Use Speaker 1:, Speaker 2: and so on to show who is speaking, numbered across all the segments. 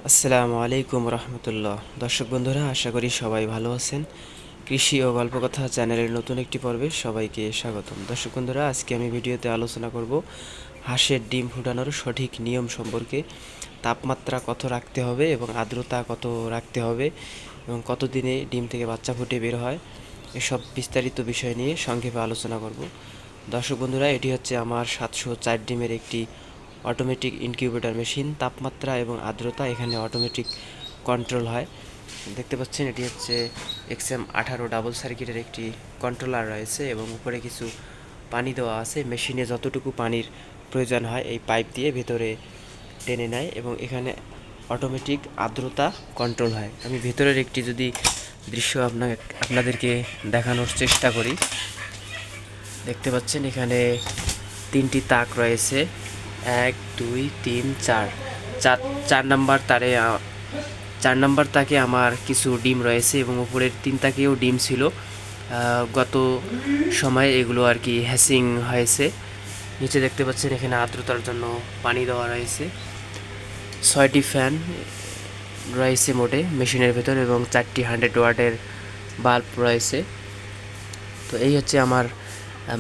Speaker 1: আসসালামু আলাইকুম রহমতুল্লাহ। দর্শক বন্ধুরা, আশা করি সবাই ভালো আছেন। কৃষি ও গল্পকথা চ্যানেলের নতুন একটি পর্বে সবাইকে স্বাগতম। দর্শক বন্ধুরা, আজকে আমি ভিডিওতে আলোচনা করব হাঁসের ডিম ফুটানোর সঠিক নিয়ম সম্পর্কে। তাপমাত্রা কত রাখতে হবে এবং আর্দ্রতা কত রাখতে হবে এবং কতদিনে ডিম থেকে বাচ্চা ফুটে বের হয়, এসব বিস্তারিত বিষয় নিয়ে সংক্ষেপে আলোচনা করব। দর্শক বন্ধুরা, এটি হচ্ছে আমার 704 ডিমের একটি অটোমেটিক ইনকিউবেটর মেশিন। তাপমাত্রা এবং আর্দ্রতা এখানে অটোমেটিক কন্ট্রোল হয়। দেখতে পাচ্ছেন, এটি হচ্ছে XM18 ডাবল সার্কিটের একটি কন্ট্রোলার রয়েছে এবং উপরে কিছু পানি দেওয়া আছে। মেশিনে যতটুকু পানির প্রয়োজন হয় এই পাইপ দিয়ে ভেতরে টেনে নেয় এবং এখানে অটোমেটিক আর্দ্রতা কন্ট্রোল হয়। আমি ভেতরের একটি যদি দৃশ্য আপনাদেরকে দেখানোর চেষ্টা করি। দেখতে পাচ্ছেন, এখানে 3টি তাক রয়েছে, 1 2 3 4। 4 নাম্বার তাকে আমার কিছু ডিম রয়েছে এবং উপরের 3 তাকেও ডিম ছিল। গত সময়ে এগুলো আর কি হ্যাচিং হয়েছে। নিচে দেখতে পাচ্ছেন, এখানে আর্দ্রতার জন্য পানি দেওয়া রয়েছে। 6টি ফ্যান রয়েছে মোটে মেশিনের ভেতর এবং 4টি 100 ওয়াটের বাল্ব রয়েছে। তো এই হচ্ছে আমার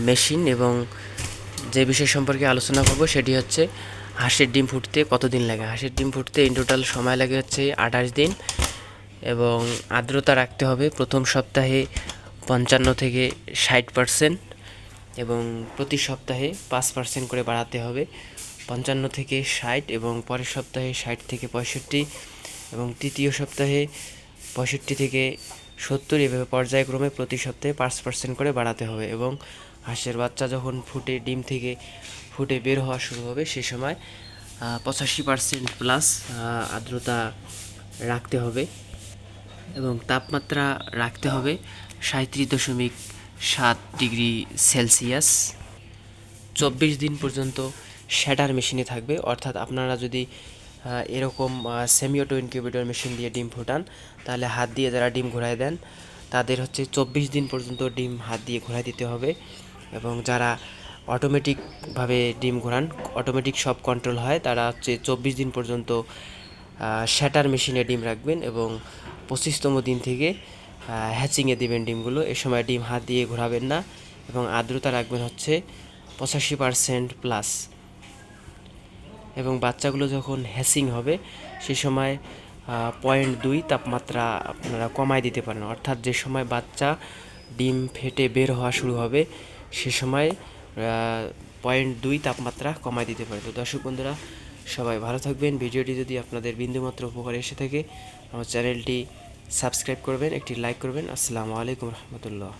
Speaker 1: মেশিন এবং যে বিষয় সম্পর্কে আলোচনা করব সেটি হচ্ছে হাঁসের ডিম ফুটতে কতদিন লাগে। হাঁসের ডিম ফুটতে ইন টোটাল সময় লাগে হচ্ছে 28 দিন এবং আর্দ্রতা রাখতে হবে প্রথম সপ্তাহে 55 থেকে 60% এবং প্রতি সপ্তাহে 5% করে বাড়াতে হবে। 55 থেকে 60 এবং পরের সপ্তাহে 60 থেকে 65 এবং তৃতীয় সপ্তাহে 65 থেকে 70, এভাবে পর্যায়ক্রমে প্রতি সপ্তাহে 5% করে বাড়াতে হবে। এবং হাঁসের বাচ্চা যখন ডিম থেকে ফুটে বের হওয়া শুরু হবে সে সময় 85% প্লাস আর্দ্রতা রাখতে হবে এবং তাপমাত্রা রাখতে হবে 37.7 ডিগ্রি সেলসিয়াস। 24 দিন পর্যন্ত শ্যাডার মেশিনে থাকবে। অর্থাৎ আপনারা যদি এরকম সেমি অটো ইনকিউবেটর মেশিন দিয়ে ডিম ফোটান, তাহলে হাত দিয়ে যারা ডিম ঘোরায় দেন তাদের হচ্ছে 24 দিন পর্যন্ত ডিম হাত দিয়ে ঘোরায় দিতে হবে। এবং যারা অটোমেটিকভাবে ডিম ঘোরান, অটোমেটিক সব কন্ট্রোল হয়, তারা হচ্ছে 24 দিন পর্যন্ত শ্যাটার মেশিনে ডিম রাখবেন এবং 25তম দিন থেকে হ্যাচিংয়ে দিবেন ডিমগুলো। এ সময় ডিম হাত দিয়ে ঘোরাবেন না এবং আর্দ্রতা রাখবেন হচ্ছে 85% প্লাস। এবং বাচ্চাগুলো যখন হ্যাচিং হবে সে সময় 0.2 তাপমাত্রা আপনারা কমায় দিতে পারেন। অর্থাৎ যে সময় বাচ্চা ডিম ফেটে বের হওয়া শুরু হবে সে সময় 0.2 তাপমাত্রা কমায় দিতে পারেন। তো দর্শক বন্ধুরা, সবাই ভালো থাকবেন। ভিডিওটি যদি আপনাদের বিন্দুমাত্র উপকারে এসে থাকে আমার চ্যানেলটি সাবস্ক্রাইব করবেন, একটি লাইক করবেন। আসসালামু আলাইকুম রহমতুল্লাহ।